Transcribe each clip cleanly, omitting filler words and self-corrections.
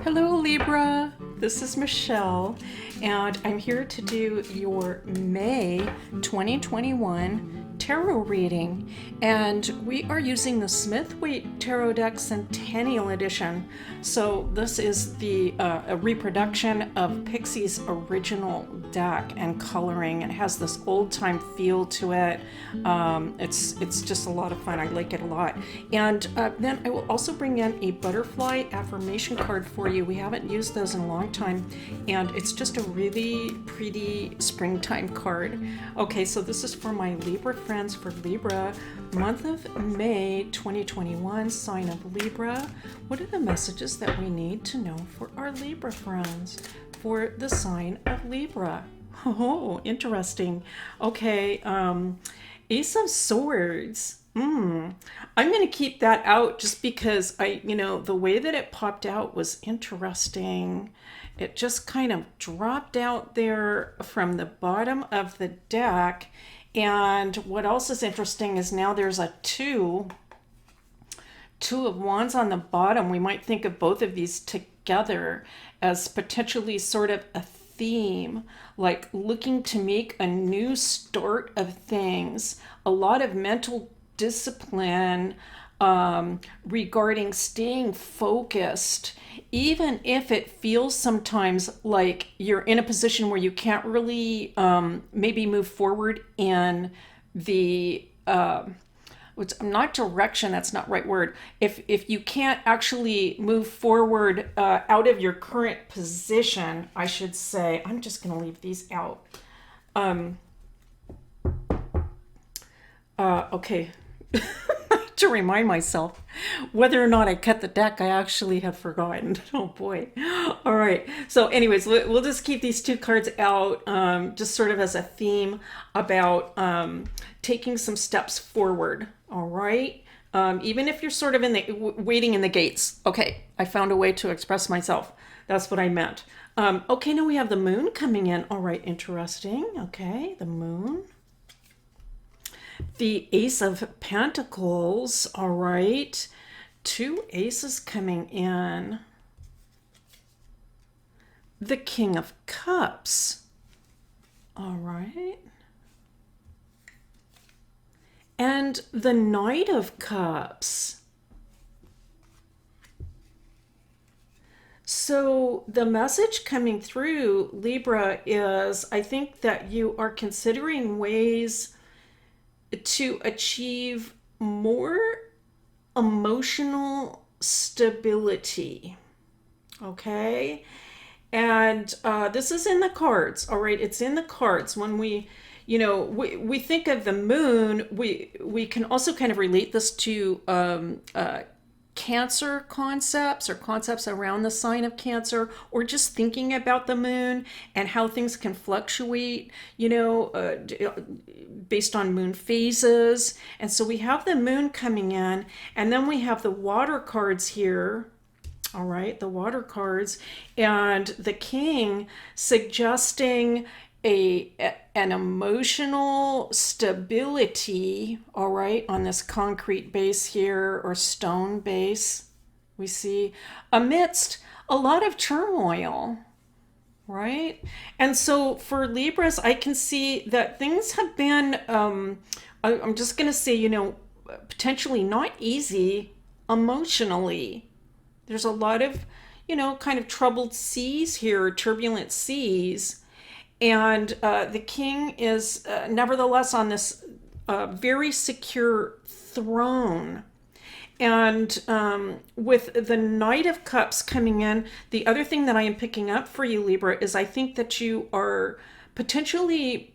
Hello Libra, this is Michelle, and I'm here to do your May 2021 tarot reading. And we are using the Smith-Waite Tarot Deck Centennial Edition. So this is a reproduction of Pixie's original deck and coloring. It has this old-time feel to it. It's just a lot of fun. I like it a lot. And then I will also bring in a butterfly affirmation card for you. We haven't used those in a long time, and it's just a really pretty springtime card. Okay, so this is for my Libra friends, for Libra, month of May 2021, sign of Libra. What are the messages that we need to know for our Libra friends for the sign of Libra? Oh, interesting. Okay, Ace of Swords. I'm going to keep that out just because the way that it popped out was interesting. It just kind of dropped out there from the bottom of the deck. And what else is interesting is now there's a two of wands on the bottom. We might think of both of these together as potentially sort of a theme, like looking to make a new start of things, a lot of mental discipline regarding staying focused, even if it feels sometimes like you're in a position where you can't really maybe move forward in the not direction, that's not right word. If you can't actually move forward out of your current position, I should say, I'm just going to leave these out. Okay. To remind myself whether or not I cut the deck, I actually have forgotten. Oh boy. All right. So anyways, we'll just keep these two cards out just sort of as a theme about taking some steps forward. All right. Even if you're sort of waiting in the gates. Okay. I found a way to express myself. That's what I meant. Okay. Now we have the moon coming in. All right. Interesting. Okay. The moon. The Ace of Pentacles, all right. Two aces coming in. The King of Cups, all right. And the Knight of Cups. So the message coming through, Libra, is I think that you are considering ways to achieve more emotional stability. Okay? And this is in the cards, all right? It's in the cards. When we think of the moon, we can also kind of relate this to Cancer concepts or concepts around the sign of Cancer, or just thinking about the moon and how things can fluctuate, based on moon phases. And so we have the moon coming in, and then we have the water cards here. All right, the water cards, and the king suggesting an emotional stability, all right, on this concrete base here, or stone base, we see, amidst a lot of turmoil, right? And so for Libras, I can see that things have been, I'm just going to say, potentially not easy emotionally. There's a lot of, kind of troubled seas here, turbulent seas. And the king is nevertheless on this very secure throne. And with the Knight of Cups coming in, the other thing that I am picking up for you, Libra, is I think that you are potentially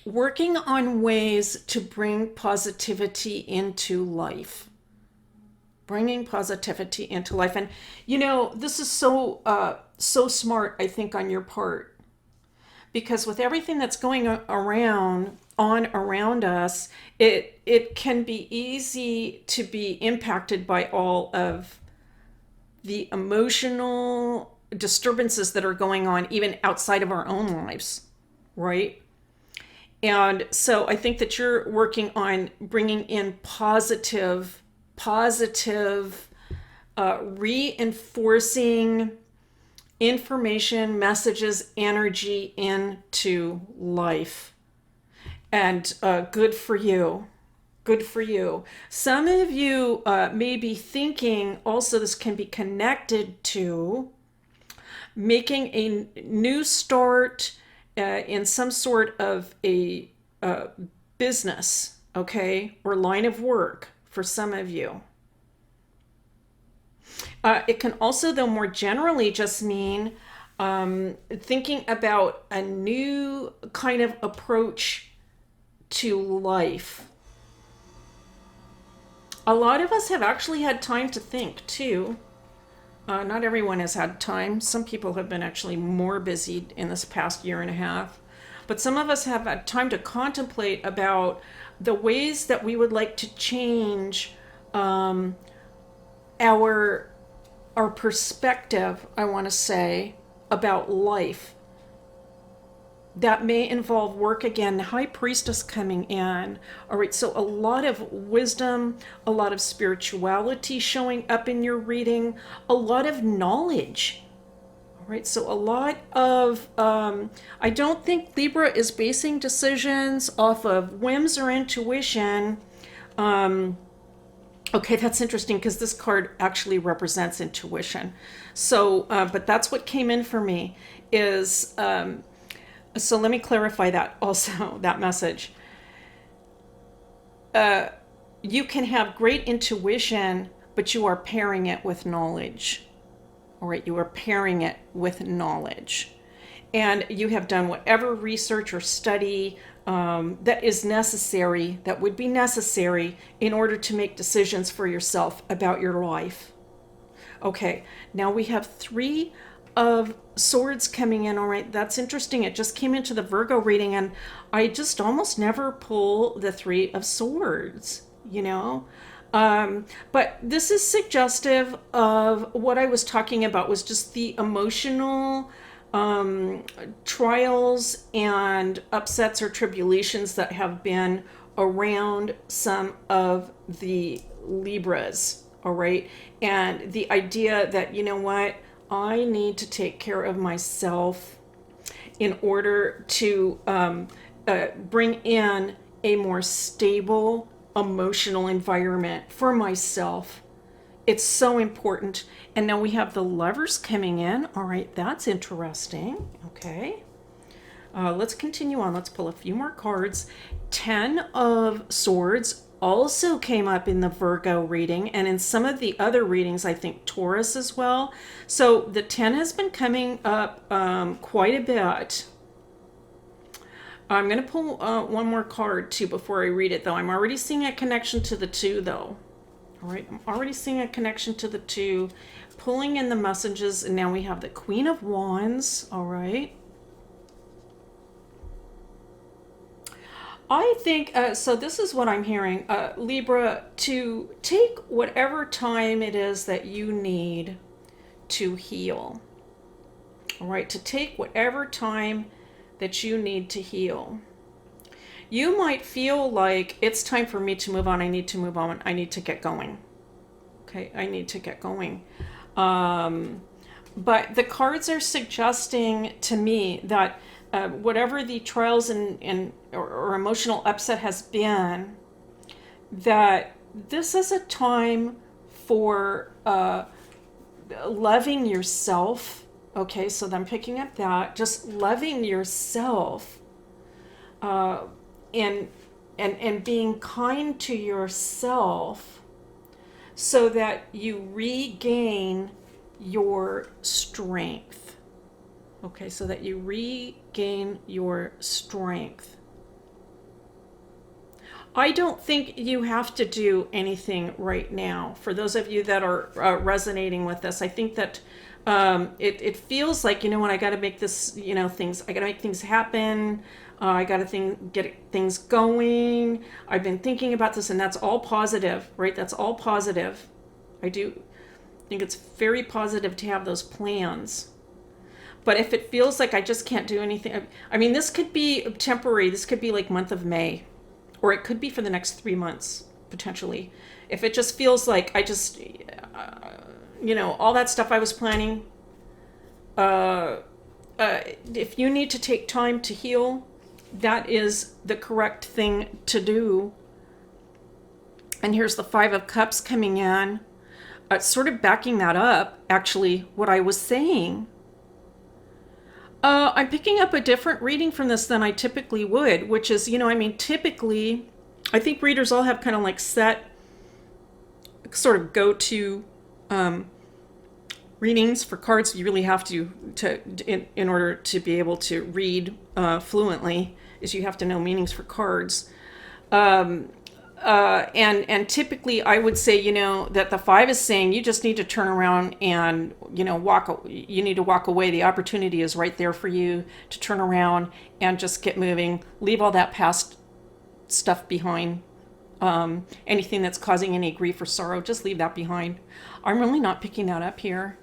working on ways to bring positivity into life. Bringing positivity into life. And, this is so smart, I think, on your part. Because with everything that's going around us, it can be easy to be impacted by all of the emotional disturbances that are going on even outside of our own lives, right? And so I think that you're working on bringing in positive reinforcing information, messages, energy into life. And good for you. Good for you. Some of you may be thinking also this can be connected to making a new start in some sort of a business, okay, or line of work for some of you. It can also, though, more generally just mean thinking about a new kind of approach to life. A lot of us have actually had time to think too. Not everyone has had time. Some people have been actually more busy in this past year and a half. But some of us have had time to contemplate about the ways that we would like to change our perspective, I want to say, about life. That may involve work again. High Priestess coming in. All right, so a lot of wisdom, a lot of spirituality showing up in your reading, a lot of knowledge. All right, so a lot of, I don't think Libra is basing decisions off of whims or intuition. Okay, that's interesting because this card actually represents intuition. So, but that's what came in for me is, so let me clarify that also, that message. You can have great intuition, but you are pairing it with knowledge. All right, you are pairing it with knowledge. And you have done whatever research or study that is necessary, that would be necessary in order to make decisions for yourself about your life. Okay, now we have 3 of Swords coming in. All right, that's interesting. It just came into the Virgo reading, and I just almost never pull the 3 of Swords, you know. But this is suggestive of what I was talking about, was just the emotional trials and upsets or tribulations that have been around some of the Libras, all right? And the idea that, you know what, I need to take care of myself in order to bring in a more stable emotional environment for myself. It's so important. And now we have the Lovers coming in. All right, that's interesting. Okay. Let's continue on. Let's pull a few more cards. 10 of Swords also came up in the Virgo reading, and in some of the other readings, I think Taurus as well. So the 10 has been coming up quite a bit. I'm going to pull one more card too before I read it, though. I'm already seeing a connection to the 2, though. All right, I'm already seeing a connection to the 2. Pulling in the messages, and now we have the Queen of Wands. All right. I think, so this is what I'm hearing, Libra, to take whatever time it is that you need to heal. All right, to take whatever time that you need to heal. You might feel like it's time for me to move on. I need to move on. I need to get going. Okay, I need to get going. But the cards are suggesting to me that whatever the trials or emotional upset has been, that this is a time for loving yourself. Okay, so I'm picking up that, just loving yourself, and being kind to yourself, so that you regain your strength. Okay, so that you regain your strength. I don't think you have to do anything right now. For those of you that are resonating with this, I think that it feels like, you know what, I got to make this, you know, I got to make things happen. I got to get things going. I've been thinking about this, and that's all positive, right? That's all positive. I do think it's very positive to have those plans. But if it feels like I just can't do anything, I mean, this could be temporary. This could be like month of May, or it could be for the next 3 months, potentially. If it just feels like all that stuff I was planning. If you need to take time to heal, that is the correct thing to do. And here's the Five of Cups coming in, sort of backing that up, actually, what I was saying. I'm picking up a different reading from this than I typically would, which is, typically, I think readers all have kind of like set sort of go-to readings for cards. You really have to in order to be able to read fluently, is you have to know meanings for cards. And typically I would say, that the Five is saying you just need to turn around and, you need to walk away. The opportunity is right there for you to turn around and just get moving. Leave all that past stuff behind. Anything that's causing any grief or sorrow, just leave that behind. I'm really not picking that up here.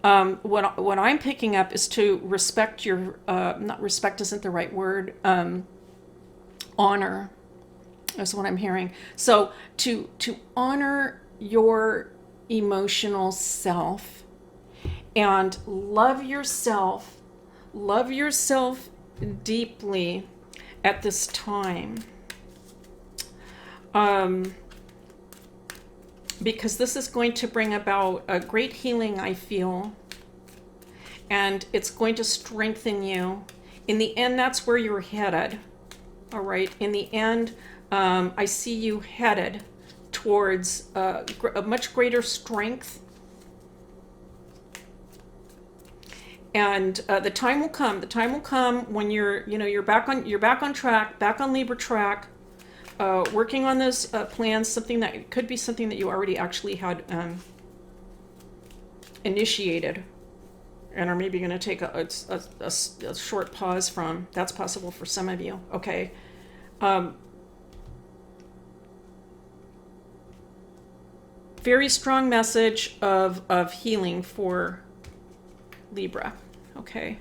What I'm picking up is to respect your, not respect isn't the right word, honor. That's what I'm hearing. So to honor your emotional self and love yourself deeply at this time. Because this is going to bring about a great healing, I feel, and it's going to strengthen you. In the end, that's where you're headed. All right. In the end, I see you headed towards a much greater strength, and the time will come. The time will come when you're back on track, back on Libra track, working on those plans. Something that could be something that you already actually had initiated, and are maybe going to take a short pause from. That's possible for some of you. Okay. Very strong message of healing for Libra. Okay.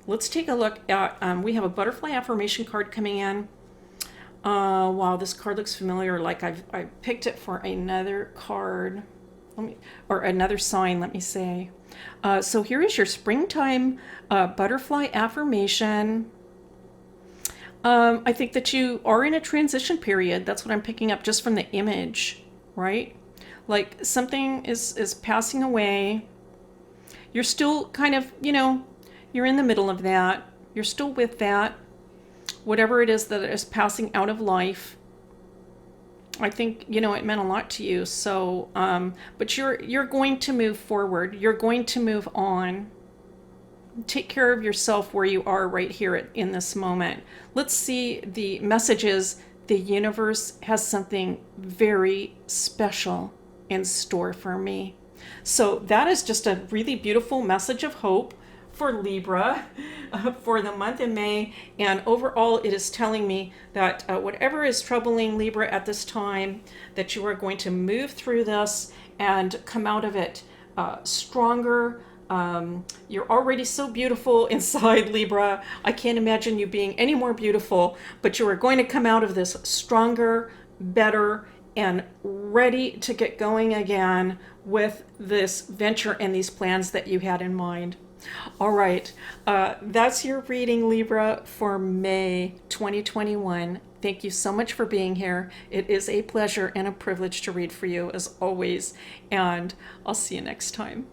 Let's take a look at, we have a butterfly affirmation card coming in. Wow, this card looks familiar. Like I picked it for another card. Or another sign, let me say. So here is your springtime butterfly affirmation. I think that you are in a transition period. That's what I'm picking up just from the image, right? Like something is passing away. You're still kind of, you're in the middle of that. You're still with that. Whatever it is that is passing out of life. I think, it meant a lot to you. So, but you're going to move forward. You're going to move on. Take care of yourself where you are right here in this moment. Let's see the messages. The universe has something very special in store for me. So that is just a really beautiful message of hope for Libra for the month of May. And overall, it is telling me that whatever is troubling Libra at this time, that you are going to move through this and come out of it stronger. You're already so beautiful inside, Libra. I can't imagine you being any more beautiful, but you are going to come out of this stronger, better, and ready to get going again with this venture and these plans that you had in mind. All right, that's your reading, Libra, for May 2021. Thank you so much for being here. It is a pleasure and a privilege to read for you, as always, and I'll see you next time.